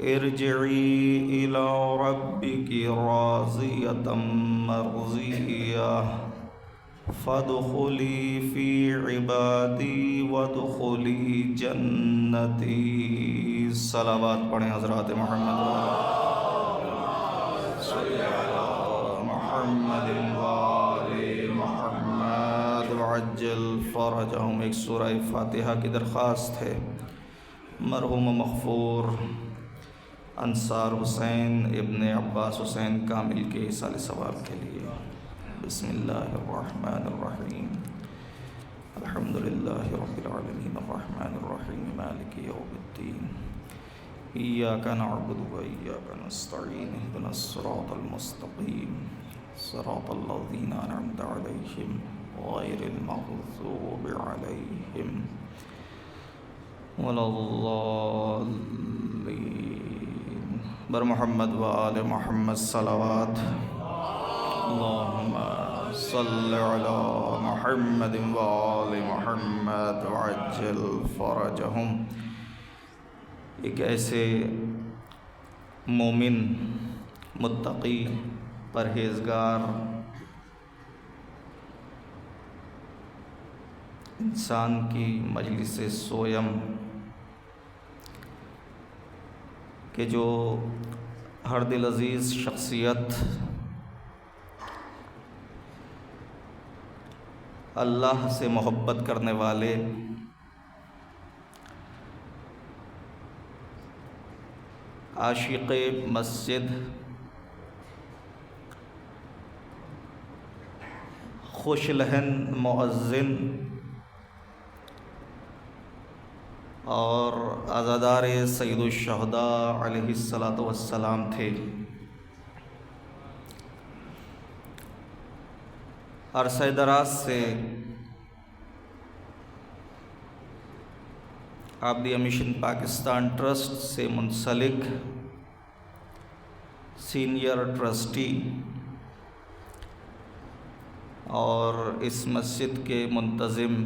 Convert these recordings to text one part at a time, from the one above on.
ارجعی الی ربک راضیۃ مرضیہ فادخلی فی عبادی وادخلی جنتی۔ صلوات پڑھیں حضرات محمد محمد وآل محمد وعجل فرجہم۔ ایک سورہ فاتحہ کی درخواست ہے مرحوم مغفور انصار حسین ابن عباس حسین کامل کے ایصال ثواب کے لیے۔ بسم اللہ الرحمن الرحیم، الحمد للہ رب العالمین الرحمن الرحیم مالک یوم الدین، ایاک نعبد و ایاک نستعین، اہدنا الصراط المستقیم، صراط الذین انعمت علیہم غیر المغضوب علیہم ولا الضالین۔ بر محمد و آل محمد صلوات۔ اللہم صل علی محمد و آل محمد وعجل فرجہم۔ ایک ایسے مومن، متقی، پرہیزگار انسان کی مجلس سویم کہ جو ہر دل عزیز شخصیت اللہ سے محبت کرنے والے، عاشق مسجد، خوش لہن مؤذن اور عزادار سید الشہداء علیہ السلام تھے۔ عرصہ دراز سے عابدیہ مشن پاکستان ٹرسٹ سے منسلک سینئر ٹرسٹی اور اس مسجد کے منتظم،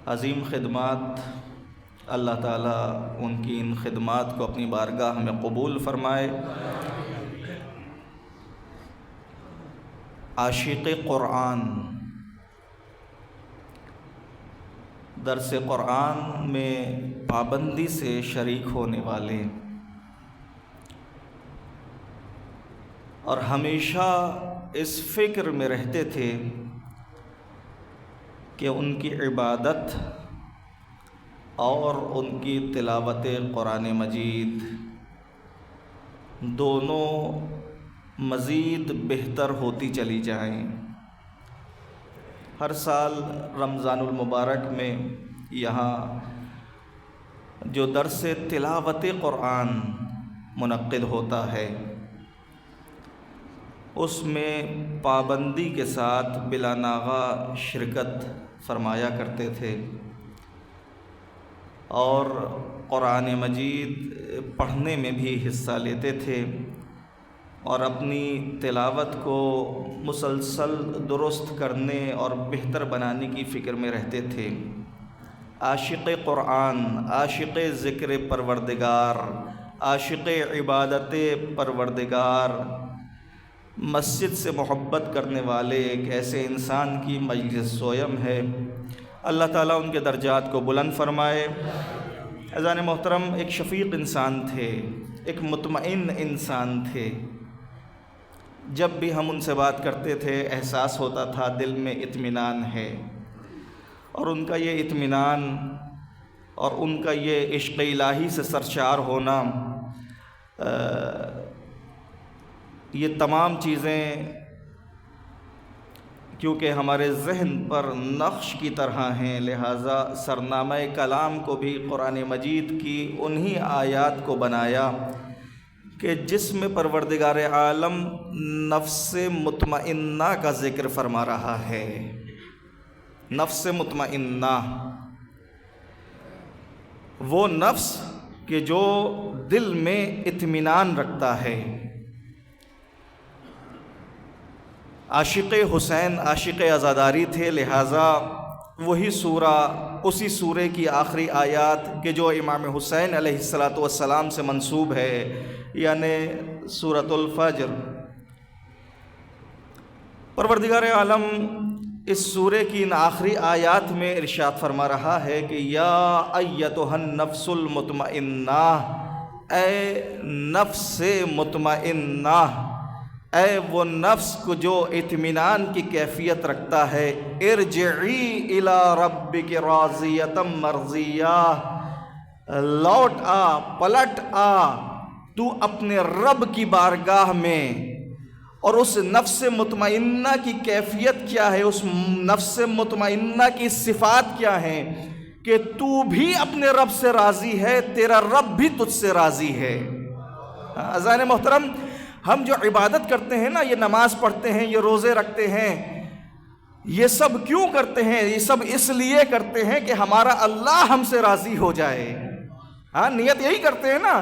عظیم خدمات، اللہ تعالیٰ ان کی ان خدمات کو اپنی بارگاہ میں قبول فرمائے۔ عاشق قرآن، درس قرآن میں پابندی سے شریک ہونے والے اور ہمیشہ اس فکر میں رہتے تھے کہ ان کی عبادت اور ان کی تلاوت قرآن مجید دونوں مزید بہتر ہوتی چلی جائیں۔ ہر سال رمضان المبارک میں یہاں جو درس تلاوت قرآن منعقد ہوتا ہے اس میں پابندی کے ساتھ بلا ناغہ شرکت فرمایا کرتے تھے اور قرآن مجید پڑھنے میں بھی حصہ لیتے تھے اور اپنی تلاوت کو مسلسل درست کرنے اور بہتر بنانے کی فکر میں رہتے تھے۔ عاشق قرآن، عاشق ذکر پروردگار، عاشق عبادت پروردگار، مسجد سے محبت کرنے والے ایک ایسے انسان کی مجلس سویم ہے۔ اللہ تعالیٰ ان کے درجات کو بلند فرمائے۔ اذان محترم، ایک شفیق انسان تھے، ایک مطمئن انسان تھے۔ جب بھی ہم ان سے بات کرتے تھے احساس ہوتا تھا دل میں اطمینان ہے، اور ان کا یہ اطمینان اور ان کا یہ عشق الہی سے سرشار ہونا، یہ تمام چیزیں کیونکہ ہمارے ذہن پر نقش کی طرح ہیں، لہٰذا سرنامہ کلام کو بھی قرآن مجید کی انہی آیات کو بنایا کہ جس میں پروردگار عالم نفس مطمئنہ کا ذکر فرما رہا ہے۔ نفس مطمئنہ، وہ نفس کہ جو دل میں اطمینان رکھتا ہے۔ عاشق حسین عاشق عزاداری تھے، لہٰذا وہی سورہ، اسی سورے کی آخری آیات کہ جو امام حسین علیہ السلام سے منسوب ہے، یعنی سورۃ الفجر۔ پروردگار عالم اس سورے کی ان آخری آیات میں ارشاد فرما رہا ہے کہ یا ایتھا النفس المطمئنہ، اے نفس مطمئنہ، اے وہ نفس کو جو اطمینان کی کیفیت رکھتا ہے، ارجعی الی ربک راضیۃ مرضیہ، لوٹ آ، پلٹ آ تو اپنے رب کی بارگاہ میں۔ اور اس نفس مطمئنہ کی کیفیت کیا ہے، اس نفس مطمئنہ کی صفات کیا ہیں؟ کہ تو بھی اپنے رب سے راضی ہے، تیرا رب بھی تجھ سے راضی ہے۔ عزیزان محترم، ہم جو عبادت کرتے ہیں نا، یہ نماز پڑھتے ہیں، یہ روزے رکھتے ہیں، یہ سب کیوں کرتے ہیں؟ یہ سب اس لیے کرتے ہیں کہ ہمارا اللہ ہم سے راضی ہو جائے۔ نیت یہی کرتے ہیں نا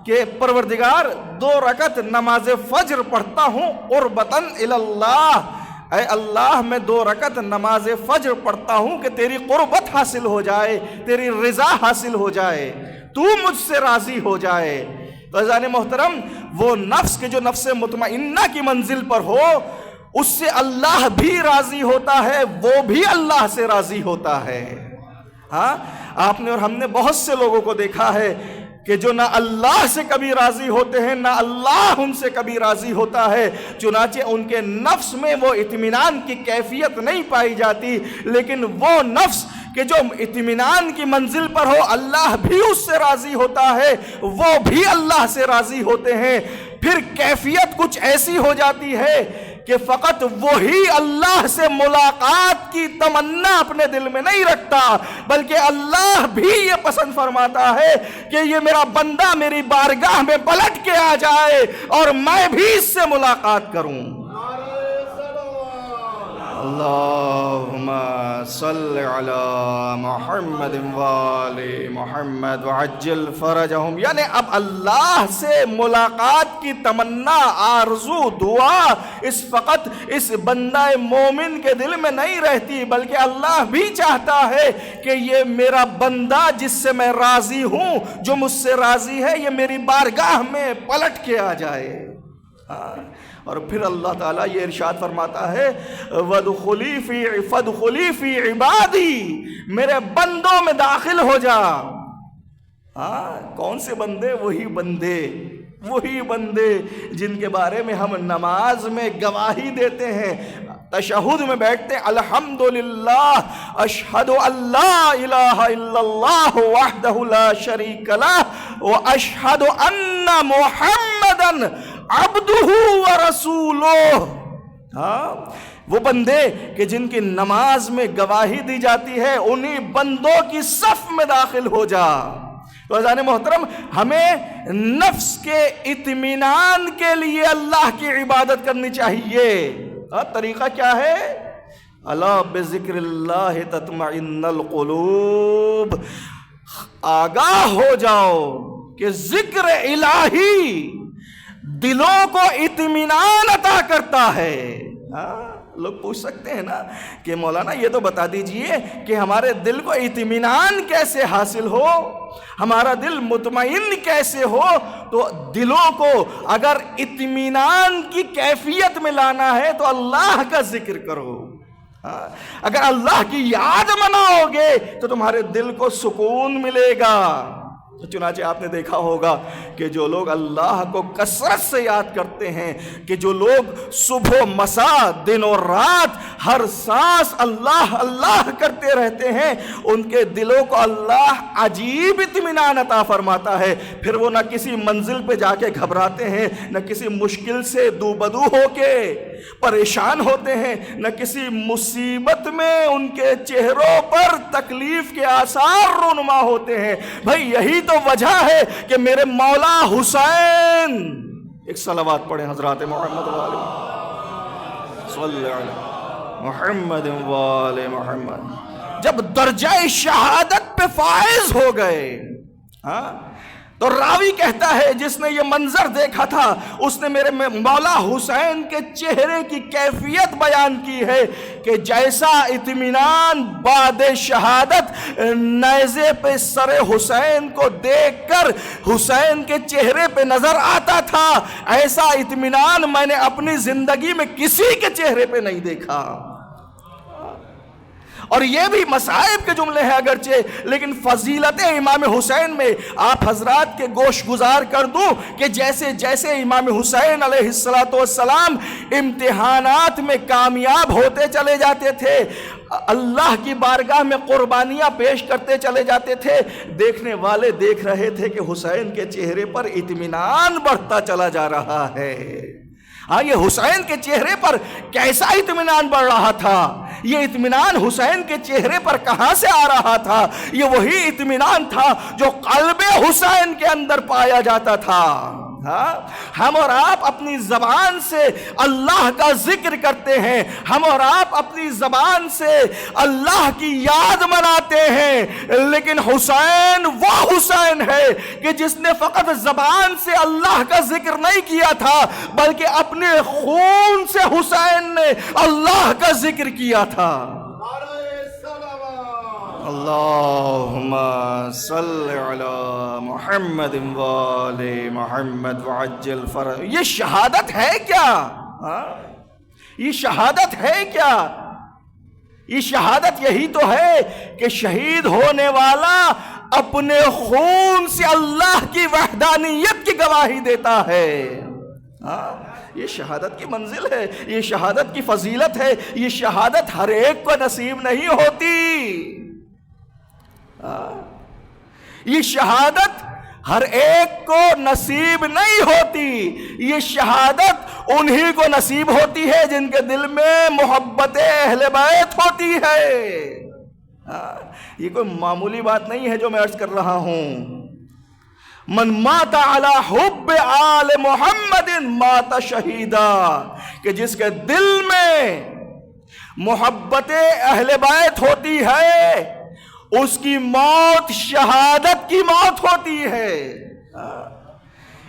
کہ پروردگار 2 رکعت نماز فجر پڑھتا ہوں قربتاً الی اللہ، اے اللہ میں 2 رکعت نماز فجر پڑھتا ہوں کہ تیری قربت حاصل ہو جائے، تیری رضا حاصل ہو جائے، تو مجھ سے راضی ہو جائے۔ تو عزیزان محترم، وہ نفس کے جو نفس مطمئنہ کی منزل پر ہو، اس سے اللہ بھی راضی ہوتا ہے، وہ بھی اللہ سے راضی ہوتا ہے۔ آپ نے اور ہم نے بہت سے لوگوں کو دیکھا ہے کہ جو نہ اللہ سے کبھی راضی ہوتے ہیں، نہ اللہ ان سے کبھی راضی ہوتا ہے، چنانچہ ان کے نفس میں وہ اطمینان کی کیفیت نہیں پائی جاتی۔ لیکن وہ نفس کہ جو اطمینان کی منزل پر ہو، اللہ بھی اس سے راضی ہوتا ہے، وہ بھی اللہ سے راضی ہوتے ہیں، پھر کیفیت کچھ ایسی ہو جاتی ہے کہ فقط وہی اللہ سے ملاقات کی تمنا اپنے دل میں نہیں رکھتا، بلکہ اللہ بھی یہ پسند فرماتا ہے کہ یہ میرا بندہ میری بارگاہ میں پلٹ کے آ جائے اور میں بھی اس سے ملاقات کروں۔ اللہم صل علی محمد وآل محمد وعجل فرجہم، یعنی اب اللہ سے ملاقات کی تمنا، آرزو، دعا فقط اس بندہ مومن کے دل میں نہیں رہتی، بلکہ اللہ بھی چاہتا ہے کہ یہ میرا بندہ جس سے میں راضی ہوں، جو مجھ سے راضی ہے، یہ میری بارگاہ میں پلٹ کے آ جائے۔ اور پھر اللہ تعالیٰ یہ ارشاد فرماتا ہے فَادْخُلِي فِي عِبَادِي، میرے بندوں میں داخل ہو جا۔ کون سے بندے؟ وہی بندے جن کے بارے میں ہم نماز میں گواہی دیتے ہیں، تشہد میں بیٹھتے ہیں، الحمدللہ اشہد ان لا الہ الا اللہ وحدہ لا شریک لہ واشہد ان محمدً عبدہ ورسولہ۔ وہ بندے کہ جن کی نماز میں گواہی دی جاتی ہے، انہی بندوں کی صف میں داخل ہو جا۔ تو عزیزان محترم، ہمیں نفس کے اطمینان کے لیے اللہ کی عبادت کرنی چاہیے۔ طریقہ کیا ہے؟ الا بذکر اللہ تطمئن القلوب، آگاہ ہو جاؤ کہ ذکر الہی دلوں کو اطمینان عطا کرتا ہے۔ لوگ پوچھ سکتے ہیں نا کہ مولانا یہ تو بتا دیجئے کہ ہمارے دل کو اطمینان کیسے حاصل ہو، ہمارا دل مطمئن کیسے ہو؟ تو دلوں کو اگر اطمینان کی کیفیت میں لانا ہے تو اللہ کا ذکر کرو۔ اگر اللہ کی یاد مناؤ گے تو تمہارے دل کو سکون ملے گا۔ چنانچہ آپ نے دیکھا ہوگا کہ جو لوگ اللہ کو کثرت سے یاد کرتے ہیں، کہ جو لوگ صبح و مساء، دن و رات، ہر سانس اللہ اللہ کرتے رہتے ہیں، ان کے دلوں کو اللہ عجیب اطمینان عطا فرماتا ہے۔ پھر وہ نہ کسی منزل پہ جا کے گھبراتے ہیں، نہ کسی مشکل سے دو بدو ہو کے پریشان ہوتے ہیں، نہ کسی مصیبت میں ان کے چہروں پر تکلیف کے آثار رونما ہوتے ہیں۔ بھائی یہی تو وجہ ہے کہ میرے مولا حسین، ایک صلوات پڑھیں حضرات محمد صلی اللہ علیہ محمد وآل محمد، جب درجہ شہادت پہ فائز ہو گئے، تو راوی کہتا ہے جس نے یہ منظر دیکھا تھا اس نے میرے مولا حسین کے چہرے کی کیفیت بیان کی ہے کہ جیسا اطمینان بعد شہادت نیزے پہ سر حسین کو دیکھ کر حسین کے چہرے پہ نظر آتا تھا، ایسا اطمینان میں نے اپنی زندگی میں کسی کے چہرے پہ نہیں دیکھا۔ اور یہ بھی مصائب کے جملے ہیں اگرچہ، لیکن فضیلت امام حسین میں آپ حضرات کے گوش گزار کر دوں کہ جیسے جیسے امام حسین علیہ السلام امتحانات میں کامیاب ہوتے چلے جاتے تھے، اللہ کی بارگاہ میں قربانیاں پیش کرتے چلے جاتے تھے، دیکھنے والے دیکھ رہے تھے کہ حسین کے چہرے پر اطمینان بڑھتا چلا جا رہا ہے۔ ہاں، یہ حسین کے چہرے پر کیسا اطمینان بڑھ رہا تھا، یہ اطمینان حسین کے چہرے پر کہاں سے آ رہا تھا؟ یہ وہی اطمینان تھا جو قلب حسین کے اندر پایا جاتا تھا۔ ہاں، ہم اور آپ اپنی زبان سے اللہ کا ذکر کرتے ہیں، ہم اور آپ اپنی زبان سے اللہ کی یاد مناتے ہیں، لیکن حسین وہ حسین ہے کہ جس نے فقط زبان سے اللہ کا ذکر نہیں کیا تھا بلکہ اپنے خون سے حسین نے اللہ کا ذکر کیا تھا۔ اللہم صلی علی محمد وآل محمد وعجل فرج۔ یہ شہادت ہے کیا؟ یہ شہادت ہے کیا؟ یہ شہادت یہی تو ہے کہ شہید ہونے والا اپنے خون سے اللہ کی وحدانیت کی گواہی دیتا ہے۔ یہ شہادت کی منزل ہے، یہ شہادت کی فضیلت ہے، یہ شہادت ہر ایک کو نصیب نہیں ہوتی۔ یہ شہادت ہر ایک کو نصیب نہیں ہوتی، یہ شہادت انہی کو نصیب ہوتی ہے جن کے دل میں محبت اہل بیت ہوتی ہے۔ یہ کوئی معمولی بات نہیں ہے جو میں عرض کر رہا ہوں۔ من مات علی حب آل محمد مات شہیدا، کہ جس کے دل میں محبت اہل بیت ہوتی ہے اس کی موت شہادت کی موت ہوتی ہے۔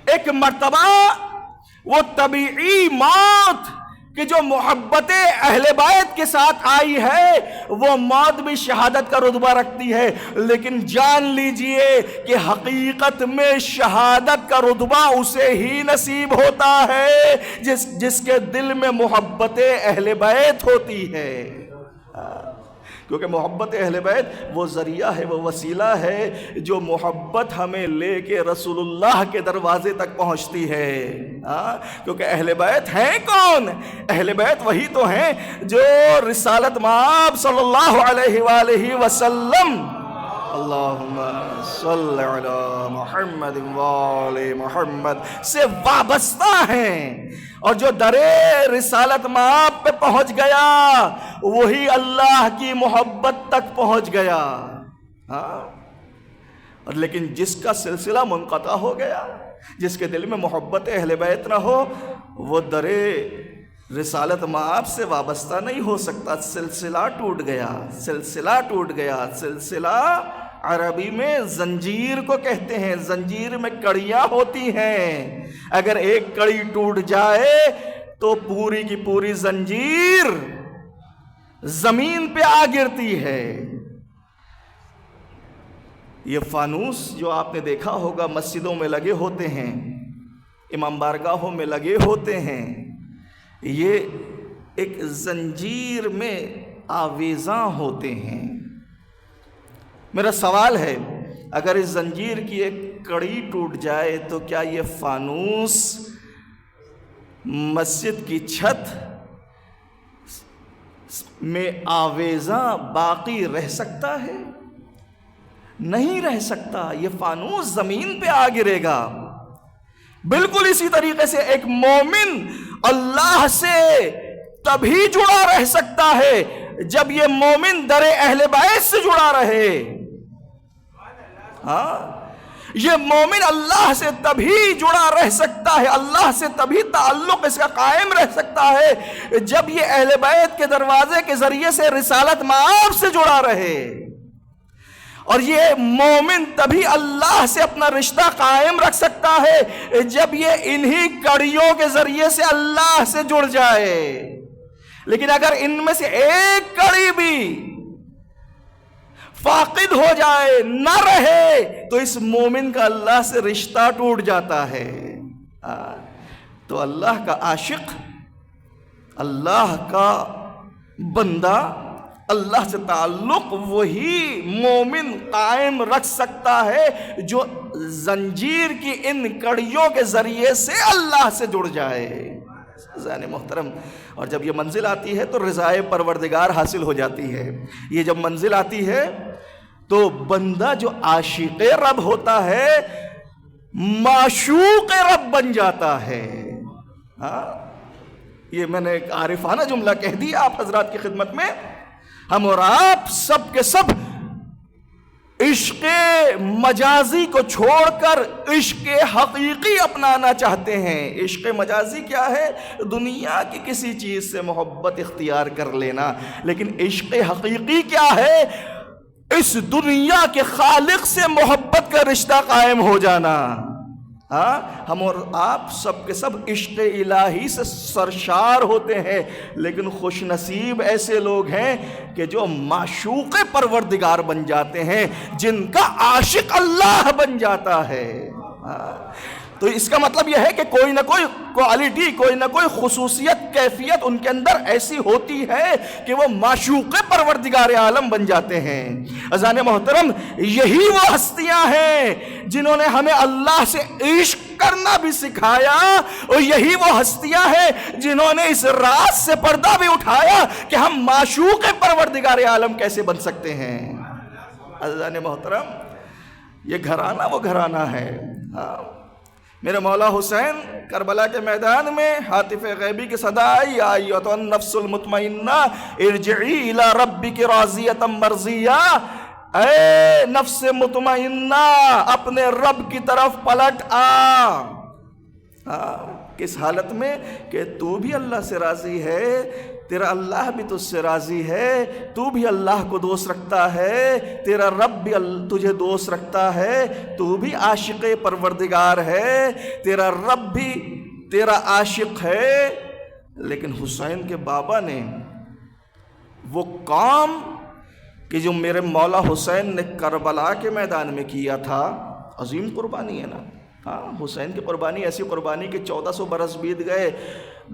ایک مرتبہ وہ طبیعی موت کہ جو محبت اہل بیت کے ساتھ آئی ہے وہ موت بھی شہادت کا رتبہ رکھتی ہے، لیکن جان لیجئے کہ حقیقت میں شہادت کا رتبہ اسے ہی نصیب ہوتا ہے جس کے دل میں محبت اہل بیت ہوتی ہے۔ کیونکہ محبت اہل بیت وہ ذریعہ ہے، وہ وسیلہ ہے جو محبت ہمیں لے کے رسول اللہ کے دروازے تک پہنچتی ہے۔ کیونکہ اہل بیت ہیں کون؟ اہل بیت وہی تو ہیں جو رسالت مآب صلی اللہ علیہ وآلہ وسلم، اللہم صلی علی محمد وآل محمد، سے وابستہ ہیں، اور جو در رسالت مآب پہ پہنچ گیا وہی اللہ کی محبت تک پہنچ گیا۔ اور لیکن جس کا سلسلہ منقطع ہو گیا، جس کے دل میں محبت اہل بیت نہ ہو، وہ در رسالت مآب سے وابستہ نہیں ہو سکتا۔ سلسلہ ٹوٹ گیا، سلسلہ ٹوٹ گیا۔ سلسلہ عربی میں زنجیر کو کہتے ہیں، زنجیر میں کڑیاں ہوتی ہیں، اگر ایک کڑی ٹوٹ جائے تو پوری کی پوری زنجیر زمین پہ آ گرتی ہے۔ یہ فانوس جو آپ نے دیکھا ہوگا مسجدوں میں لگے ہوتے ہیں، امام بارگاہوں میں لگے ہوتے ہیں، یہ ایک زنجیر میں آویزاں ہوتے ہیں۔ میرا سوال ہے، اگر اس زنجیر کی ایک کڑی ٹوٹ جائے تو کیا یہ فانوس مسجد کی چھت میں آویزاں باقی رہ سکتا ہے؟ نہیں رہ سکتا، یہ فانوس زمین پہ آ گرے گا۔ بالکل اسی طریقے سے ایک مومن اللہ سے تبھی جڑا رہ سکتا ہے جب یہ مومن در اہل بیت سے جڑا رہے۔ یہ مومن اللہ سے تبھی جڑا رہ سکتا ہے، اللہ سے تبھی تعلق اس کا قائم رہ سکتا ہے جب یہ اہل بیت کے دروازے کے ذریعے سے رسالت مآب سے جڑا رہے۔ اور یہ مومن تبھی اللہ سے اپنا رشتہ قائم رکھ سکتا ہے جب یہ انہی کڑیوں کے ذریعے سے اللہ سے جڑ جائے. لیکن اگر ان میں سے ایک کڑی بھی فاقد ہو جائے، نہ رہے، تو اس مومن کا اللہ سے رشتہ ٹوٹ جاتا ہے. تو اللہ کا عاشق، اللہ کا بندہ، اللہ سے تعلق وہی مومن قائم رکھ سکتا ہے جو زنجیر کی ان کڑیوں کے ذریعے سے اللہ سے جڑ جائے. عزیزان محترم، اور جب یہ منزل آتی ہے تو رضائے پروردگار حاصل ہو جاتی ہے. یہ جب منزل آتی ہے تو بندہ جو عاشق رب ہوتا ہے معشوق رب بن جاتا ہے. یہ میں نے ایک عارفانہ جملہ کہہ دیا آپ حضرات کی خدمت میں. ہم اور آپ سب کے سب عشق مجازی کو چھوڑ کر عشق حقیقی اپنانا چاہتے ہیں. عشق مجازی کیا ہے؟ دنیا کی کسی چیز سے محبت اختیار کر لینا. لیکن عشق حقیقی کیا ہے؟ اس دنیا کے خالق سے محبت کا رشتہ قائم ہو جانا. ہم اور آپ سب کے سب عشق الہی سے سرشار ہوتے ہیں، لیکن خوش نصیب ایسے لوگ ہیں کہ جو معشوق پروردگار بن جاتے ہیں، جن کا عاشق اللہ بن جاتا ہے. تو اس کا مطلب یہ ہے کہ کوئی نہ کوئی کوالٹی، کوئی نہ کوئی خصوصیت، کیفیت ان کے اندر ایسی ہوتی ہے کہ وہ معشوق پروردگار عالم بن جاتے ہیں. عزیزان محترم، یہی وہ ہستیاں ہیں جنہوں نے ہمیں اللہ سے عشق کرنا بھی سکھایا، اور یہی وہ ہستیاں ہیں جنہوں نے اس راز سے پردہ بھی اٹھایا کہ ہم معشوق پروردگار عالم کیسے بن سکتے ہیں. عزیزان محترم، یہ گھرانہ وہ گھرانہ ہے. میرے مولا حسین کربلا کے میدان میں ہاتف غیبی کی صدا آئی، ایتھا النفس المطمئنہ ارجعی الی ربک راضیۃ مرضیہ. اے نفس مطمئنہ، اپنے رب کی طرف پلٹ آ. کس حالت میں؟ کہ تو بھی اللہ سے راضی ہے، تیرا اللہ بھی تجھ سے راضی ہے، تو بھی اللہ کو دوست رکھتا ہے، تیرا رب بھی تجھے دوست رکھتا ہے، تو بھی عاشق پروردگار ہے، تیرا رب بھی تیرا عاشق ہے. لیکن حسین کے بابا نے وہ کام کہ جو میرے مولا حسین نے کربلا کے میدان میں کیا تھا، عظیم قربانی ہے نا. حسین کی قربانی ایسی قربانی کہ 1400 برس بیت گئے،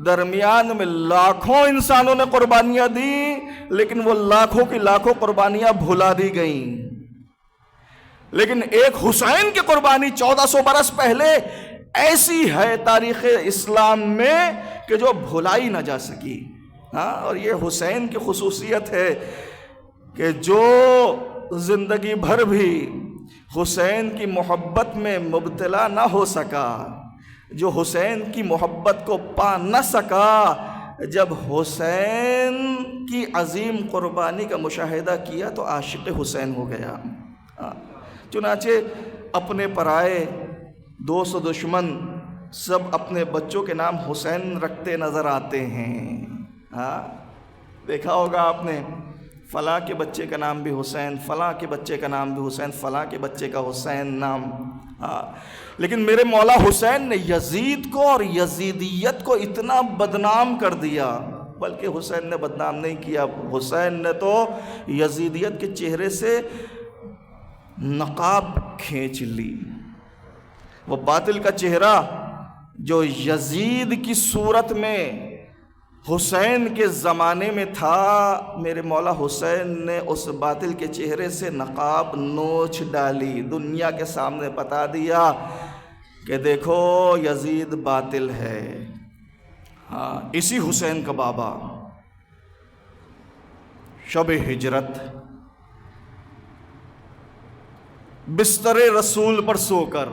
درمیان میں لاکھوں انسانوں نے قربانیاں دی، لیکن وہ لاکھوں کی لاکھوں قربانیاں بھلا دی گئیں. لیکن ایک حسین کی قربانی 1400 برس پہلے ایسی ہے تاریخ اسلام میں کہ جو بھلائی نہ جا سکی. اور یہ حسین کی خصوصیت ہے کہ جو زندگی بھر بھی حسین کی محبت میں مبتلا نہ ہو سکا، جو حسین کی محبت کو پا نہ سکا، جب حسین کی عظیم قربانی کا مشاہدہ کیا تو عاشق حسین ہو گیا. چنانچہ اپنے پرائے، دوست و دشمن سب اپنے بچوں کے نام حسین رکھتے نظر آتے ہیں. دیکھا ہوگا آپ نے، فلاں کے بچے کا نام بھی حسین، فلاں کے بچے کا نام بھی حسین، فلاں کے بچے کا حسین نام. لیکن میرے مولا حسین نے یزید کو اور یزیدیت کو اتنا بدنام کر دیا، بلکہ حسین نے بدنام نہیں کیا، حسین نے تو یزیدیت کے چہرے سے نقاب کھینچ لی. وہ باطل کا چہرہ جو یزید کی صورت میں حسین کے زمانے میں تھا، میرے مولا حسین نے اس باطل کے چہرے سے نقاب نوچ ڈالی، دنیا کے سامنے بتا دیا کہ دیکھو یزید باطل ہے. اسی حسین کا بابا شب ہجرت بستر رسول پر سو کر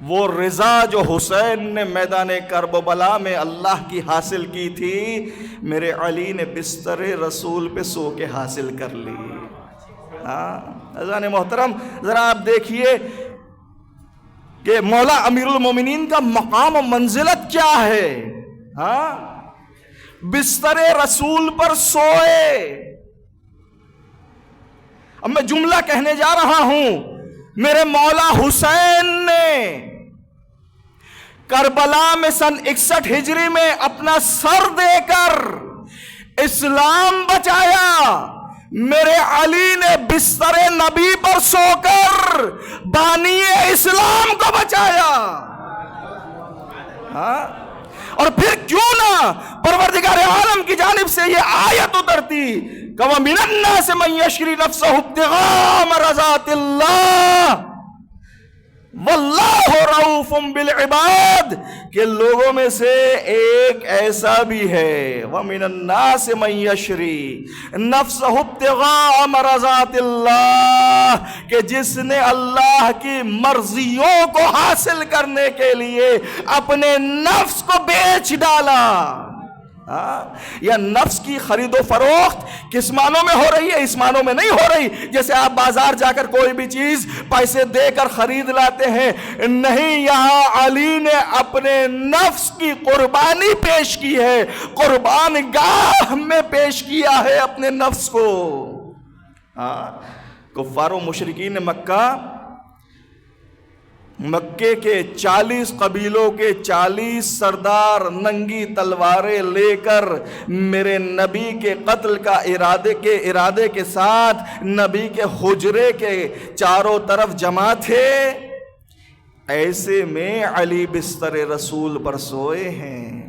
وہ رضا جو حسین نے میدان کربلا میں اللہ کی حاصل کی تھی، میرے علی نے بستر رسول پہ سو کے حاصل کر لی. عزیزان محترم، ذرا آپ دیکھیے کہ مولا امیر المومنین کا مقام و منزلت کیا ہے. بستر رسول پر سوئے اب میں جملہ کہنے جا رہا ہوں، میرے مولا حسین نے کربلا میں سن 61 ہجری میں اپنا سر دے کر اسلام بچایا، میرے علی نے بستر نبی پر سو کر بانی اسلام کو بچایا۔ ہاں، اور پھر کیوں نہ پروردگار عالم کی جانب سے یہ آیت اترتی کہ وَمِنَ النَّاسِ مَن يَشْرِي نَفْسَهُ ابْتِغَاءَ مَرْضَاتِ اللَّهِ وَاللَّهُ رَءُوفٌ بِالْعِبَادِ، کہ لوگوں میں سے ایک ایسا بھی ہے، وَمِنَ النَّاسِ مَن يَشْرِي نَفْسَهُ ابْتِغَاءَ مَرْضَاتِ اللَّهِ، کہ جس نے اللہ کی مرضیوں کو حاصل کرنے کے لیے اپنے نفس کو بیچ ڈالا۔ یا نفس کی خرید و فروخت کس معنوں میں ہو رہی ہے؟ اس معنوں میں نہیں ہو رہی جیسے آپ بازار جا کر کوئی بھی چیز پیسے دے کر خرید لاتے ہیں، نہیں، یہاں علی نے اپنے نفس کی قربانی پیش کی ہے، قربان گاہ میں پیش کیا ہے اپنے نفس کو۔ کفار و مشرکین مکے کے 40 قبیلوں کے 40 سردار ننگی تلواریں لے کر میرے نبی کے قتل کا ارادے کے ساتھ نبی کے حجرے کے چاروں طرف جمع تھے۔ ایسے میں علی بستر رسول پر سوئے ہیں۔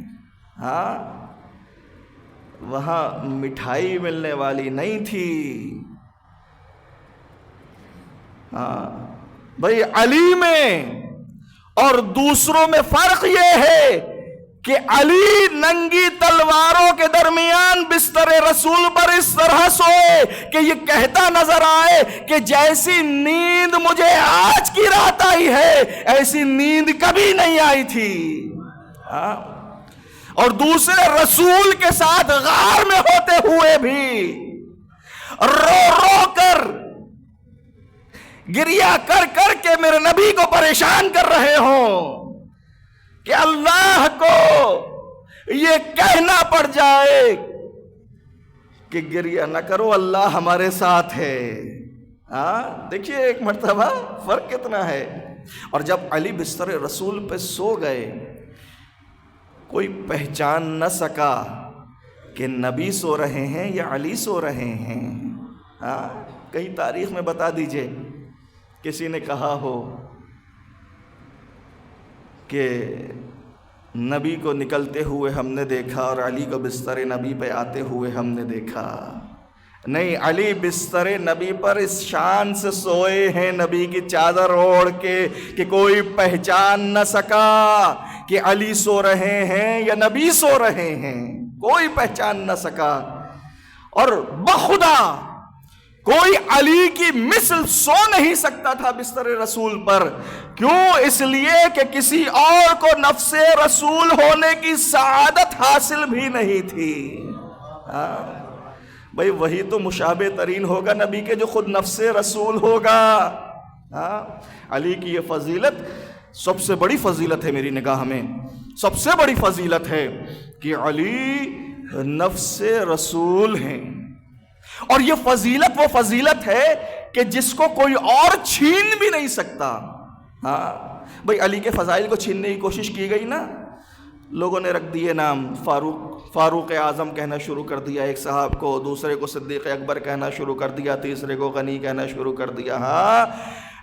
وہاں مٹھائی ملنے والی نہیں تھی۔ بھئی علی میں اور دوسروں میں فرق یہ ہے کہ علی ننگی تلواروں کے درمیان بستر رسول پر اس طرح سوئے کہ یہ کہتا نظر آئے کہ جیسی نیند مجھے آج کی رات آئی ہے ایسی نیند کبھی نہیں آئی تھی۔ اور دوسرے رسول کے ساتھ غار میں ہوتے ہوئے بھی رو رو کر گریہ کر کر کے میرے نبی کو پریشان کر رہے ہوں کہ اللہ کو یہ کہنا پڑ جائے کہ گریہ نہ کرو، اللہ ہمارے ساتھ ہے۔ دیکھیے ایک مرتبہ فرق کتنا ہے۔ اور جب علی بستر رسول پہ سو گئے، کوئی پہچان نہ سکا کہ نبی سو رہے ہیں یا علی سو رہے ہیں۔ کہیں تاریخ میں بتا دیجئے کسی نے کہا ہو کہ نبی کو نکلتے ہوئے ہم نے دیکھا اور علی کو بستر نبی پہ آتے ہوئے ہم نے دیکھا۔ نہیں، علی بستر نبی پر اس شان سے سوئے ہیں نبی کی چادر اوڑھ کے کہ کوئی پہچان نہ سکا کہ علی سو رہے ہیں یا نبی سو رہے ہیں، کوئی پہچان نہ سکا۔ اور بخدا کوئی علی کی مثل سو نہیں سکتا تھا بستر رسول پر۔ کیوں؟ اس لیے کہ کسی اور کو نفس رسول ہونے کی سعادت حاصل بھی نہیں تھی۔ بھئی وہی تو مشابہ ترین ہوگا نبی کے جو خود نفس رسول ہوگا۔ علی کی یہ فضیلت سب سے بڑی فضیلت ہے میری نگاہ میں، سب سے بڑی فضیلت ہے کہ علی نفس رسول ہیں۔ اور یہ فضیلت وہ فضیلت ہے کہ جس کو کوئی اور چھین بھی نہیں سکتا۔ بھئی علی کے فضائل کو چھیننے کی کوشش کی گئی نا، لوگوں نے رکھ دیے نام، فاروق اعظم کہنا شروع کر دیا ایک صاحب کو، دوسرے کو صدیق اکبر کہنا شروع کر دیا، تیسرے کو غنی کہنا شروع کر دیا۔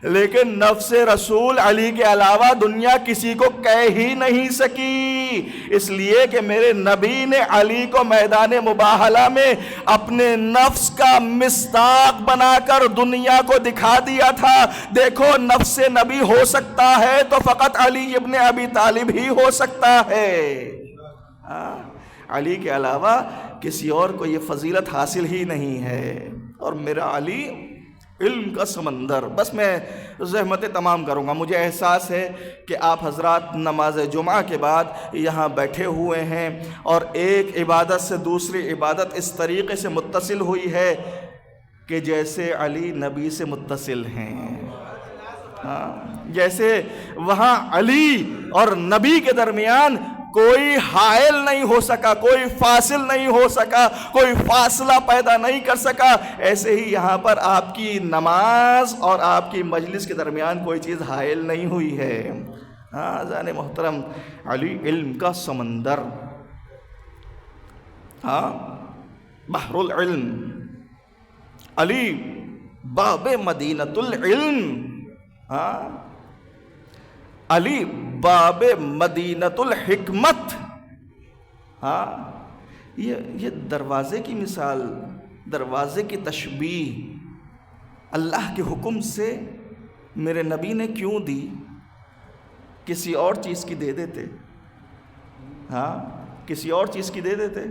لیکن نفس رسول علی کے علاوہ دنیا کسی کو کہہ ہی نہیں سکی، اس لیے کہ میرے نبی نے علی کو میدان مباہلہ میں اپنے نفس کا مصداق بنا کر دنیا کو دکھا دیا تھا۔ دیکھو نفس نبی ہو سکتا ہے تو فقط علی ابن ابی طالب ہی ہو سکتا ہے۔ علی کے علاوہ کسی اور کو یہ فضیلت حاصل ہی نہیں ہے۔ اور میرا علی علم کا سمندر۔ بس میں زحمتیں تمام کروں گا، مجھے احساس ہے کہ آپ حضرات نماز جمعہ کے بعد یہاں بیٹھے ہوئے ہیں اور ایک عبادت سے دوسری عبادت اس طریقے سے متصل ہوئی ہے کہ جیسے علی نبی سے متصل ہیں۔ جیسے وہاں علی اور نبی کے درمیان کوئی حائل نہیں ہو سکا، کوئی فاصل نہیں ہو سکا، کوئی فاصلہ پیدا نہیں کر سکا، ایسے ہی یہاں پر آپ کی نماز اور آپ کی مجلس کے درمیان کوئی چیز حائل نہیں ہوئی ہے۔ ہاں عزیزان محترم، علی علم کا سمندر، ہاں بحر العلم، علی باب مدینۃ العلم، ہاں علی باب مدینۃ الحکمت، ہاں یہ دروازے کی مثال، دروازے کی تشبیہ اللہ کے حکم سے میرے نبی نے کیوں دی؟ کسی اور چیز کی دے دیتے، ہاں کسی اور چیز کی دے دیتے،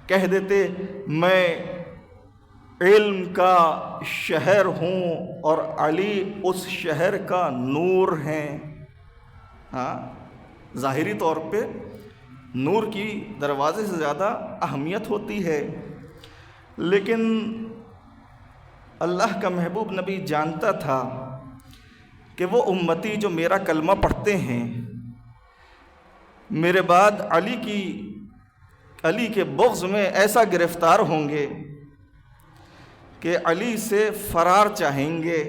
کہہ دیتے میں علم کا شہر ہوں اور علی اس شہر کا نور ہیں۔ ہاں ظاہری طور پہ نور کی دروازے سے زیادہ اہمیت ہوتی ہے، لیکن اللہ کا محبوب نبی جانتا تھا کہ وہ امتی جو میرا کلمہ پڑھتے ہیں میرے بعد علی کے بغض میں ایسا گرفتار ہوں گے کہ علی سے فرار چاہیں گے،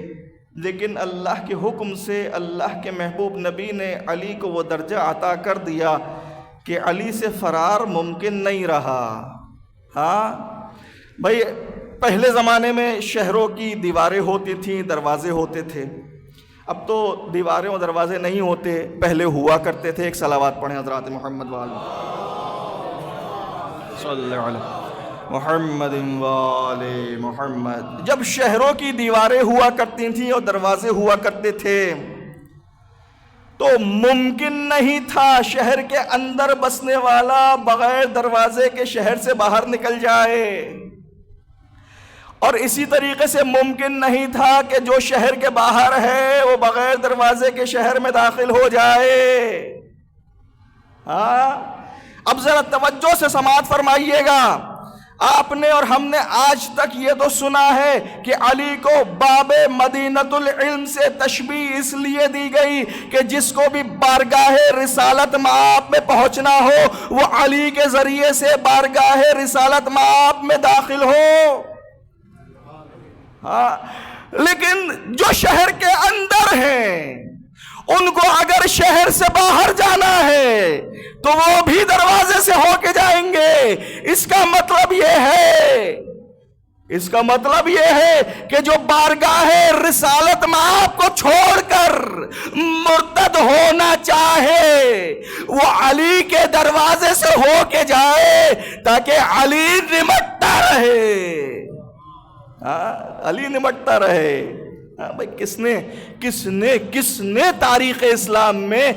لیکن اللہ کے حکم سے اللہ کے محبوب نبی نے علی کو وہ درجہ عطا کر دیا کہ علی سے فرار ممکن نہیں رہا۔ ہاں بھائی پہلے زمانے میں شہروں کی دیواریں ہوتی تھیں، دروازے ہوتے تھے، اب تو دیواریں اور دروازے نہیں ہوتے، پہلے ہوا کرتے تھے۔ ایک صلوات پڑھیں حضرات محمد والے صلی اللہ علیہ محمد والے محمد۔ جب شہروں کی دیواریں ہوا کرتی تھیں اور دروازے ہوا کرتے تھے تو ممکن نہیں تھا شہر کے اندر بسنے والا بغیر دروازے کے شہر سے باہر نکل جائے، اور اسی طریقے سے ممکن نہیں تھا کہ جو شہر کے باہر ہے وہ بغیر دروازے کے شہر میں داخل ہو جائے۔ ہاں اب ذرا توجہ سے سماعت فرمائیے گا، آپ نے اور ہم نے آج تک یہ تو سنا ہے کہ علی کو باب مدینۃ العلم سے تشبیہ اس لیے دی گئی کہ جس کو بھی بارگاہ رسالت مآب میں پہنچنا ہو وہ علی کے ذریعے سے بارگاہ رسالت مآب میں داخل ہو۔ ہاں لیکن جو شہر کے اندر ہیں ان کو اگر شہر سے باہر جانا ہے تو وہ بھی دروازے سے ہو کے جائیں گے۔ اس کا مطلب یہ ہے کہ جو بارگاہ رسالت مآب کو چھوڑ کر مرتد ہونا چاہے وہ علی کے دروازے سے ہو کے جائے تاکہ علی نمٹتا رہے، علی نمٹتا رہے۔ بھائی کس نے تاریخ اسلام میں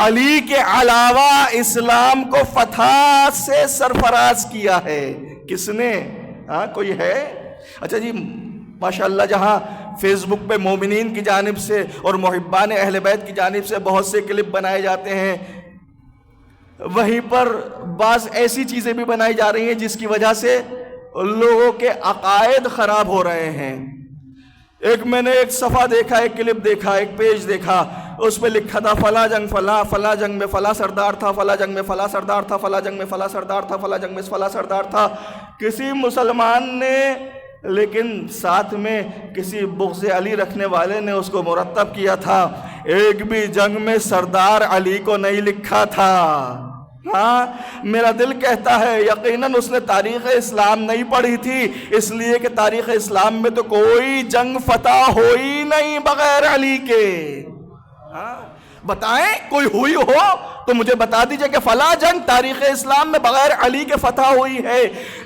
علی کے علاوہ اسلام کو فتح سے سرفراز کیا ہے؟ کس نے؟ کوئی ہے؟ اچھا جی ماشاءاللہ جہاں فیس بک پہ مومنین کی جانب سے اور محبان اہل بیت کی جانب سے بہت سے کلپ بنائے جاتے ہیں، وہیں پر بعض ایسی چیزیں بھی بنائی جا رہی ہیں جس کی وجہ سے لوگوں کے عقائد خراب ہو رہے ہیں۔ میں نے ایک صفحہ دیکھا، ایک کلپ دیکھا، ایک پیج دیکھا، اس پہ لکھا تھا فلاں جنگ فلاں جنگ میں فلاں سردار تھا، فلاں جنگ میں فلاں سردار تھا، فلاں جنگ میں فلاں سردار تھا، فلاں جنگ میں فلاں سردار تھا۔ کسی مسلمان نے لیکن ساتھ میں کسی بغض علی رکھنے والے نے اس کو مرتب کیا تھا، ایک بھی جنگ میں سردار علی کو نہیں لکھا تھا۔ ہاں میرا دل کہتا ہے یقیناً اس نے تاریخ اسلام نہیں پڑھی تھی، اس لیے کہ تاریخ اسلام میں تو کوئی جنگ فتح ہوئی نہیں بغیر علی کے۔ بتائیں کوئی ہوئی ہو تو مجھے بتا دیجئے کہ فلاں جنگ تاریخ اسلام میں بغیر علی کے فتح ہوئی ہے۔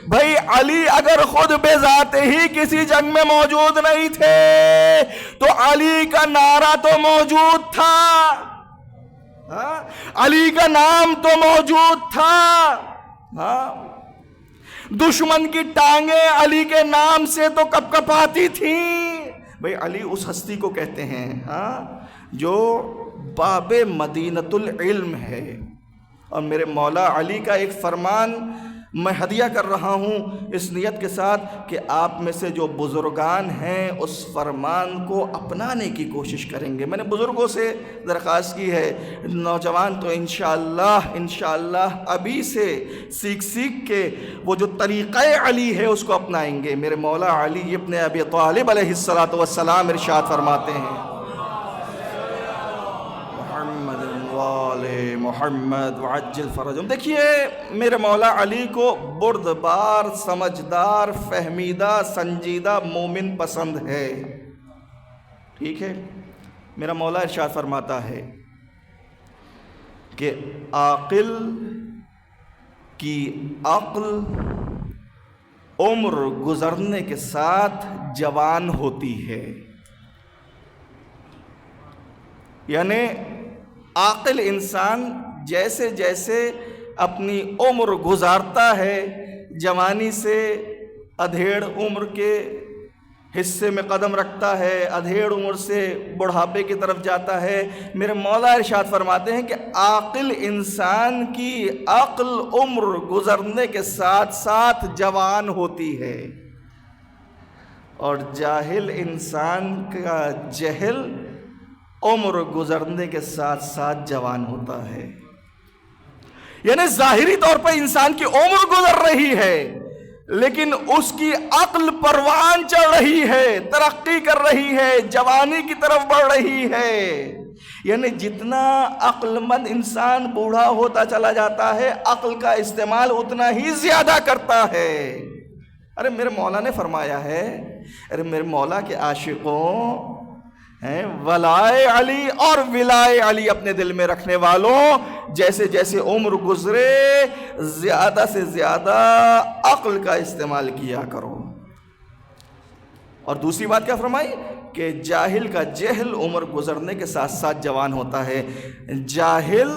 بھائی علی اگر خود بے ذات ہی کسی جنگ میں موجود نہیں تھے تو علی کا نعرہ تو موجود تھا، علی کا نام تو موجود تھا، دشمن کی ٹانگیں علی کے نام سے تو کپ کپاتی تھیں۔ بھئی علی اس ہستی کو کہتے ہیں جو باب مدینۃ العلم ہے، اور میرے مولا علی کا ایک فرمان میں ہدیہ کر رہا ہوں اس نیت کے ساتھ کہ آپ میں سے جو بزرگان ہیں اس فرمان کو اپنانے کی کوشش کریں گے۔ میں نے بزرگوں سے درخواست کی ہے، نوجوان تو انشاءاللہ ابھی سے سیکھ کے وہ جو طریقہ علی ہے اس کو اپنائیں گے۔ میرے مولا علی ابن ابی طالب علیہ السلام ارشاد فرماتے ہیں، محمد وعجل فرجهم۔ دیکھیے میرے مولا علی کو بردبار، سمجھدار، فہمیدہ، سنجیدہ مومن پسند ہے، ٹھیک ہے۔ میرا مولا ارشاد فرماتا ہے کہ عاقل کی عقل عمر گزرنے کے ساتھ جوان ہوتی ہے، یعنی عاقل انسان جیسے جیسے اپنی عمر گزارتا ہے، جوانی سے ادھیڑ عمر کے حصے میں قدم رکھتا ہے، ادھیڑ عمر سے بڑھاپے کی طرف جاتا ہے، میرے مولا ارشاد فرماتے ہیں کہ عاقل انسان کی عقل عمر گزرنے کے ساتھ ساتھ جوان ہوتی ہے، اور جاہل انسان کا جہل عمر گزرنے کے ساتھ ساتھ جوان ہوتا ہے۔ یعنی ظاہری طور پر انسان کی عمر گزر رہی ہے، لیکن اس کی عقل پروان چڑھ رہی ہے، ترقی کر رہی ہے، جوانی کی طرف بڑھ رہی ہے۔ یعنی جتنا عقل مند انسان بوڑھا ہوتا چلا جاتا ہے، عقل کا استعمال اتنا ہی زیادہ کرتا ہے۔ ارے میرے مولا نے فرمایا ہے، ارے میرے مولا کے عاشقوں، ولائے علی اور ولائے علی اپنے دل میں رکھنے والوں، جیسے جیسے عمر گزرے زیادہ سے زیادہ عقل کا استعمال کیا کرو۔ اور دوسری بات کیا فرمائی کہ جاہل کا جہل عمر گزرنے کے ساتھ ساتھ جوان ہوتا ہے۔ جاہل،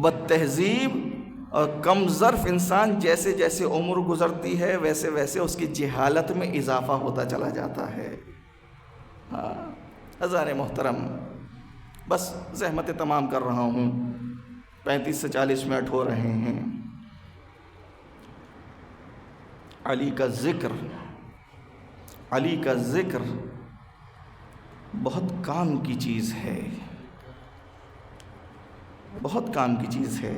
بد تہذیب اور کم ظرف انسان جیسے جیسے عمر گزرتی ہے ویسے ویسے اس کی جہالت میں اضافہ ہوتا چلا جاتا ہے۔ عزیزان محترم، بس زحمت تمام کر رہا ہوں، 35 سے 40 منٹ ہو رہے ہیں۔ علی کا ذکر بہت کام کی چیز ہے، بہت کام کی چیز ہے۔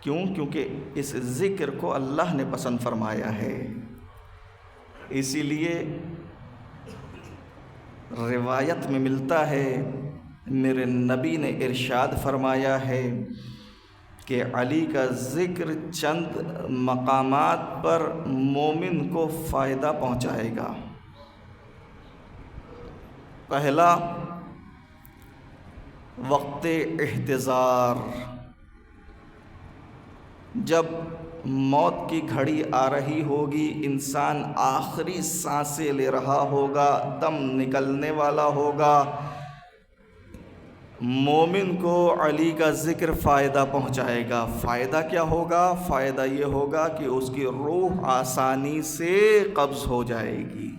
کیونکہ اس ذکر کو اللہ نے پسند فرمایا ہے، اسی لیے روایت میں ملتا ہے، میرے نبی نے ارشاد فرمایا ہے کہ علی کا ذکر چند مقامات پر مومن کو فائدہ پہنچائے گا۔ پہلا، وقت احتضار، جب موت کی گھڑی آ رہی ہوگی، انسان آخری سانسیں لے رہا ہوگا، دم نکلنے والا ہوگا، مومن کو علی کا ذکر فائدہ پہنچائے گا۔ فائدہ کیا ہوگا؟ فائدہ یہ ہوگا کہ اس کی روح آسانی سے قبض ہو جائے گی۔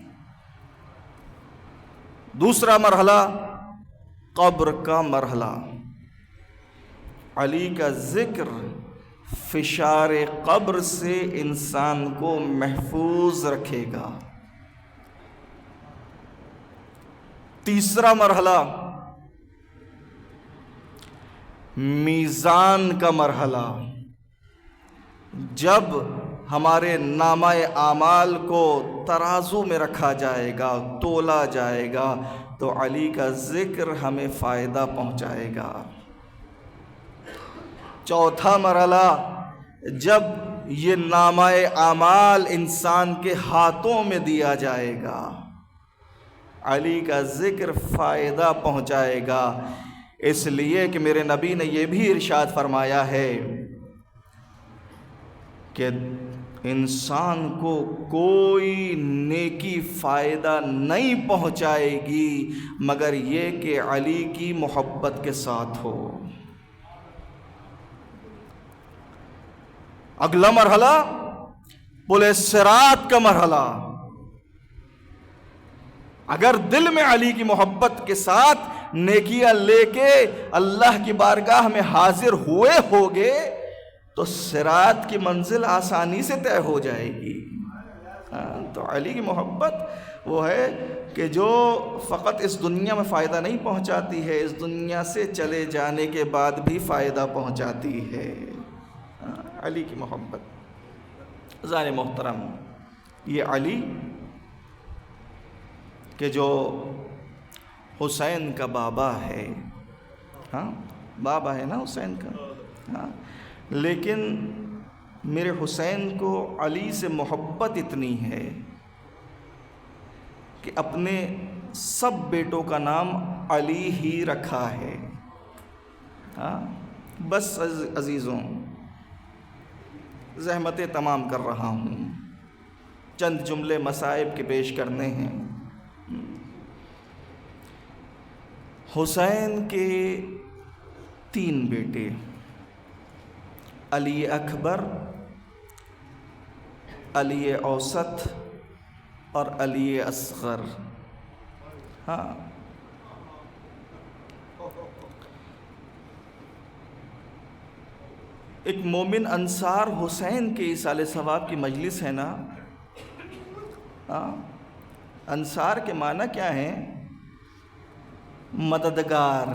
دوسرا مرحلہ، قبر کا مرحلہ، علی کا ذکر فشار قبر سے انسان کو محفوظ رکھے گا۔ تیسرا مرحلہ، میزان کا مرحلہ، جب ہمارے نامہ اعمال کو ترازو میں رکھا جائے گا، تولا جائے گا، تو علی کا ذکر ہمیں فائدہ پہنچائے گا۔ چوتھا مرحلہ، جب یہ نامہ اعمال انسان کے ہاتھوں میں دیا جائے گا، علی کا ذکر فائدہ پہنچائے گا۔ اس لیے کہ میرے نبی نے یہ بھی ارشاد فرمایا ہے کہ انسان کو کوئی نیکی فائدہ نہیں پہنچائے گی مگر یہ کہ علی کی محبت کے ساتھ ہو۔ اگلا مرحلہ، پل صراط کا مرحلہ، اگر دل میں علی کی محبت کے ساتھ نیکیاں لے کے اللہ کی بارگاہ میں حاضر ہوئے ہوگے تو صراط کی منزل آسانی سے طے ہو جائے گی۔ تو علی کی محبت وہ ہے کہ جو فقط اس دنیا میں فائدہ نہیں پہنچاتی ہے، اس دنیا سے چلے جانے کے بعد بھی فائدہ پہنچاتی ہے۔ علی کی محبت۔ عزیزان محترم، یہ علی کہ جو حسین کا بابا ہے، بابا ہے نا حسین کا، لیکن میرے حسین کو علی سے محبت اتنی ہے کہ اپنے سب بیٹوں کا نام علی ہی رکھا ہے۔ بس عزیزوں، زحمتیں تمام کر رہا ہوں، چند جملے مصائب کے پیش کرنے ہیں۔ حسین کے 3 بیٹے، علی اکبر، علی اوسط اور علی اصغر۔ ایک مومن انصار حسین کے ایصال ثواب کی مجلس ہے نا۔ انصار کے معنی کیا ہیں؟ مددگار۔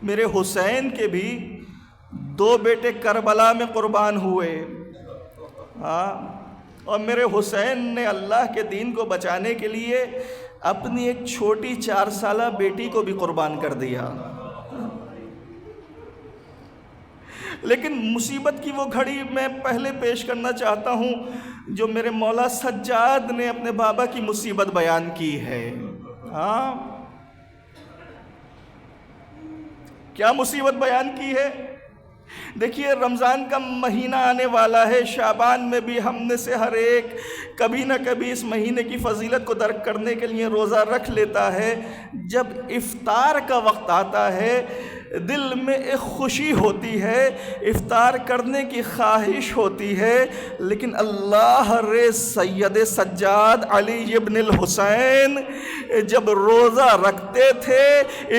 میرے حسین کے بھی 2 بیٹے کربلا میں قربان ہوئے، اور میرے حسین نے اللہ کے دین کو بچانے کے لیے اپنی ایک چھوٹی 4 سالہ بیٹی کو بھی قربان کر دیا۔ لیکن مصیبت کی وہ گھڑی میں پہلے پیش کرنا چاہتا ہوں جو میرے مولا سجاد نے اپنے بابا کی مصیبت بیان کی ہے۔ کیا مصیبت بیان کی ہے؟ دیکھیے، رمضان کا مہینہ آنے والا ہے، شعبان میں بھی ہم نے سے ہر ایک کبھی نہ کبھی اس مہینے کی فضیلت کو درک کرنے کے لیے روزہ رکھ لیتا ہے۔ جب افطار کا وقت آتا ہے دل میں ایک خوشی ہوتی ہے، افطار کرنے کی خواہش ہوتی ہے، لیکن اللہ رے سید سجاد علی ابن الحسین جب روزہ رکھتے تھے،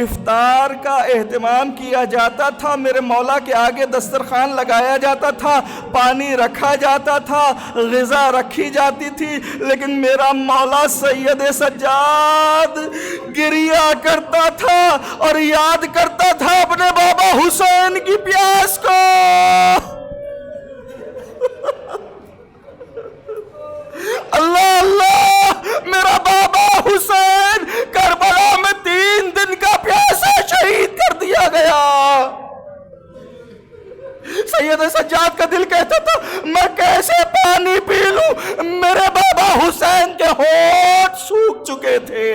افطار کا اہتمام کیا جاتا تھا، میرے مولا کے آگے دسترخوان لگایا جاتا تھا، پانی رکھا جاتا تھا، غذا رکھی جاتی تھی، لیکن میرا مولا سید سجاد گریہ کرتا تھا اور یاد کرتا تھا اپنے بابا حسین کی پیاس کو۔ اللہ اللہ، میرا بابا حسین کربلا میں 3 دن کا پیاسا شہید کر دیا گیا۔ سید سجاد کا دل کہتا تھا میں کیسے پانی پی لوں، میرے بابا حسین کے ہونٹ سوکھ چکے تھے۔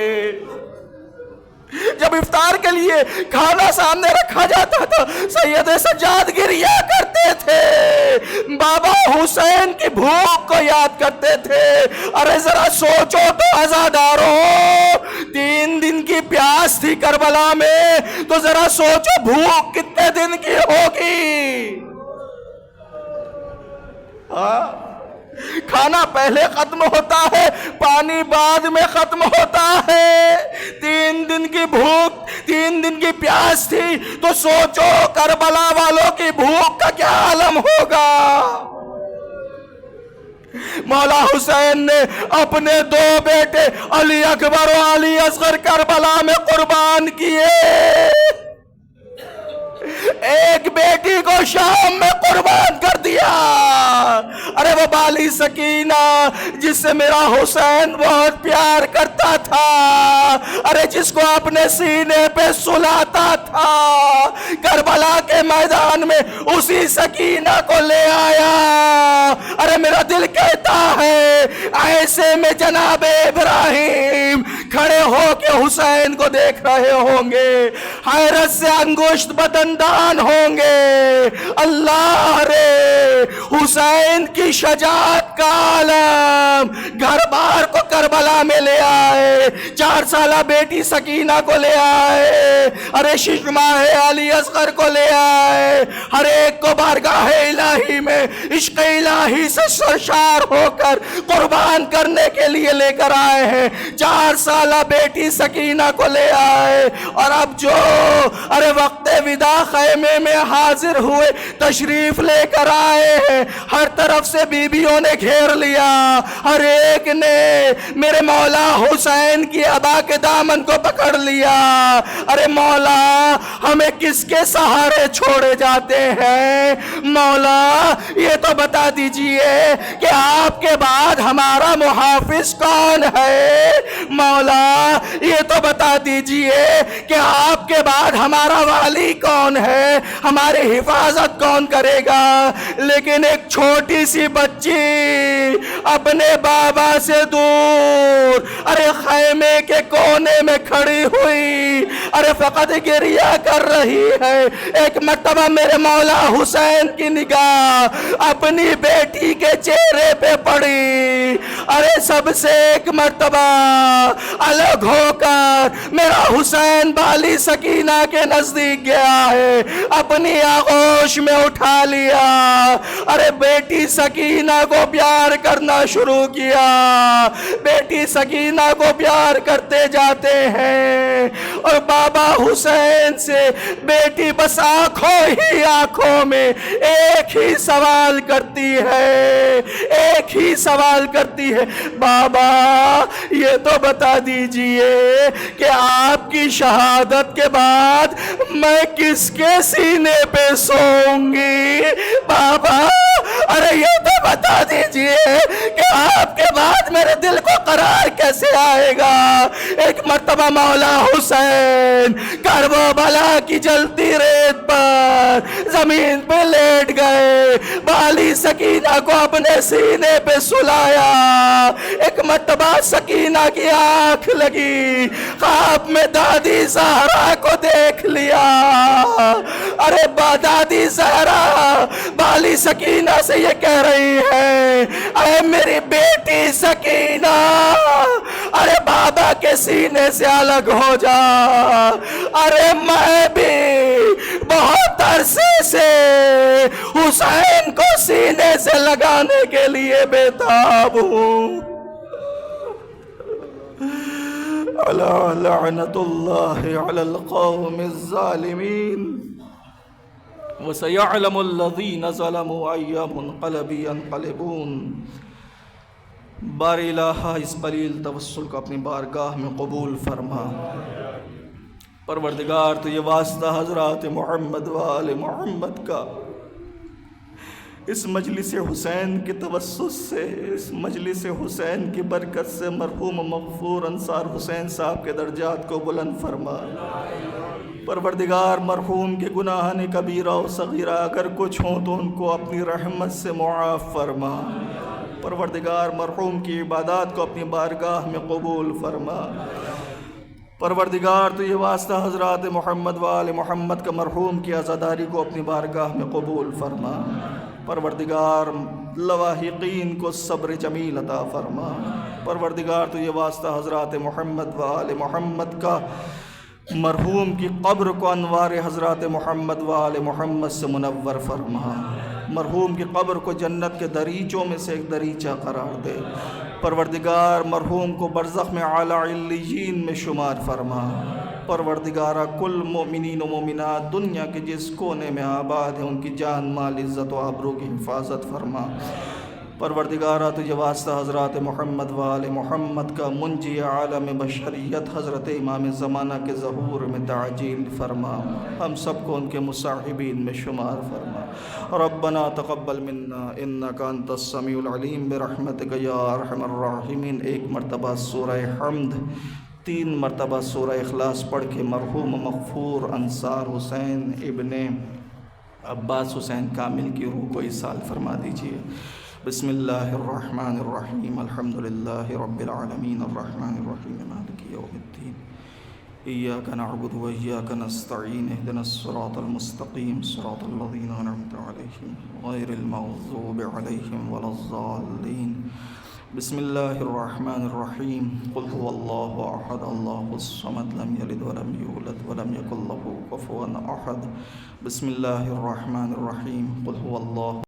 جب افطار کے لیے کھانا سامنے رکھا جاتا تھا، سید سجاد گریہ کرتے تھے، بابا حسین کی بھوک کو یاد کرتے تھے۔ ارے ذرا سوچو تو عزادارو، 3 دن کی پیاس تھی کربلا میں، تو ذرا سوچو بھوک کتنے دن کی ہوگی۔ کھانا پہلے ختم ہوتا ہے، پانی بعد میں ختم ہوتا ہے۔ 3 دن کی بھوک، 3 دن کی پیاس تھی، تو سوچو کربلا والوں کی بھوک کا کیا عالم ہوگا۔ مولا حسین نے اپنے 2 بیٹے علی اکبر و علی اصغر کربلا میں قربان کیے۔ ایک بیٹی کو شام میں قربان کر دیا۔ ارے وہ بالی سکینہ جس سے میرا حسین بہت پیار کرتا تھا، ارے جس کو اپنے سینے پہ سلاتا تھا، کربلا کے میدان میں اسی سکینہ کو لے آیا۔ ارے میرا دل کہتا ہے ایسے میں جناب ابراہیم کھڑے ہو کے حسین کو دیکھ رہے ہوں گے، حیرت سے انگشت بدندان ہوں گے۔ اللہ رے، حسین کی شجاعت کا عالم گھر بار کو کربلا میں لے آئے۔ آئے، 4 سالہ بیٹی سکینہ کو لے آئے، ارے 6 ماہ علی اصغر کو لے آئے، ہر ایک کو بارگاہ الہی میں عشق الہی سے سرشار ہو کر قربان کرنے کے لیے لے کر آئے ہیں۔ 4 سالہ بیٹی سکینہ کو لے آئے، اور اب جو ارے وقت وداع خیمے میں حاضر ہوئے، تشریف لے کر آئے ہیں، ہر طرف سے بیویوں نے گھیر لیا، ہر ایک نے میرے مولا حسین کی ابا کے دامن کو پکڑ لیا۔ ارے مولا ہمیں کس کے سہارے چھوڑے جاتے ہیں؟ مولا یہ تو بتا دیجئے کہ آپ کے بعد ہمارا محافظ کون ہے؟ مولا یہ تو بتا دیجئے کہ آپ کے بعد ہمارا والی کون ہے؟ ہماری حفاظت کون کرے گا؟ لیکن ایک چھوٹی سی بچی اپنے بابا سے دور ارے خیمے کے کونے میں کھڑی ہوئی، ارے فقط گریہ کر رہی ہے۔ ایک مرتبہ میرے مولا حسین کی نگاہ اپنی بیٹی کے چہرے پہ پڑی، ارے سب سے ایک مرتبہ الگ ہو کر میرا حسین بالی سکینہ کے نزدیک گیا ہے، اپنی آغوش میں اٹھا لیا، ارے بیٹی سکینہ کو پیار کرنا شروع کیا۔ بیٹی سکینہ کو پیار کرتے جاتے ہیں، اور بابا حسین سے بیٹی بس آنکھوں میں ایک ہی سوال کرتی ہے، ایک ہی سوال کرتی ہے، بابا یہ تو بتا دیجئے کہ آپ کی شہادت کے بعد میں کس کے سینے پہ سوؤں گی؟ بابا ارے یہ تو بتا دیجئے کہ آپ کے بعد میرے دل کو قرار کیسے آئے گا؟ ایک مرتبہ مولا حسین کربلا کی جلتی ریت پر زمین پہ لیٹ گئے، بالی سکینہ کو اپنے سینے پہ سلایا۔ ایک مرتبہ سکینہ کی آنکھ لگی، خواب میں دادی زہرا کو دیکھ لیا۔ ارے دادی زہرا بالی سکینہ سے یہ کہہ رہی ہے، اے میری بیٹی سکینہ ارے بابا کے سینے سے الگ ہو جا۔ ارے میں بھی بہت عرصے سے حسین کو سینے سے لگانے کے لیے بیتاب ہوں۔ لعنت اللہ علی القوم الظالمین وَسَيَعْلَمُ الَّذِينَ ظَلَمُوا أَيَّ مُنْقَلَبٍ يَنْقَلِبُونَ۔ بار الہ اس قلیل توسل کو اپنی بارگاہ میں قبول فرما۔ پروردگار تو یہ واسطہ حضرات محمد و آل محمد کا اس مجلس حسین کے توسط سے، اس مجلس حسین کی برکت سے مرحوم مغفور انصار حسین صاحب کے درجات کو بلند فرما۔ پروردگار مرحوم کے گناہان کبیرہ و صغیرہ اگر کچھ ہوں تو ان کو اپنی رحمت سے معاف فرما۔ پروردگار مرحوم کی عبادات کو اپنی بارگاہ میں قبول فرما۔ پروردگار تو یہ واسطہ حضرات محمد و آل محمد کا مرحوم کی عزاداری کو اپنی بارگاہ میں قبول فرما۔ پروردگار لواحقین کو صبر جمیل عطا فرما۔ پروردگار تو یہ واسطہ حضرات محمد و آل محمد کا مرحوم کی قبر کو انوار حضرات محمد و آل محمد سے منور فرما۔ مرحوم کی قبر کو جنت کے دریچوں میں سے ایک دریچہ قرار دے۔ پروردگار مرحوم کو برزخ میں اعلیٰ علیین میں شمار فرما۔ پروردگارہ کل مومنین و مومنات دنیا کے جس کونے میں آباد ہیں ان کی جان مال عزت و آبرو کی حفاظت فرما۔ پروردگارہ تجھے واسطہ حضرات محمد و آل محمد کا منجی عالم بشریت حضرت امام زمانہ کے ظہور میں تعجیل فرما۔ ہم سب کو ان کے مصاحبین میں شمار فرما۔ ربنا تقبل منا انک انت السمیع العلیم برحمتک یا ارحم الراحمین۔ ایک مرتبہ سورہ حمد، 3 مرتبہ سورہ اخلاص پڑھ کے مرحوم مغفور انصار حسین ابن عباس حسین کامل کی روح کو ایصال فرما دیجیے۔ بسم اللہ الرحمن الرحیم الحمد للہ رب العالمین الرحمن الرحیم مالک یوم الدین ایاک نعبد و ایاک نستعین اہدنا الصراط المستقیم صراط الذین انعمت علیہم غیر المغضوب علیہم ولا الضالین بسم اللہ الرحمن الرحیم قل هو اللہ احد اللہ الصمد لم یلد ولم یولد ولم یکن له کفوا احد بسم اللہ الرحمن الرحیم قل هو اللہ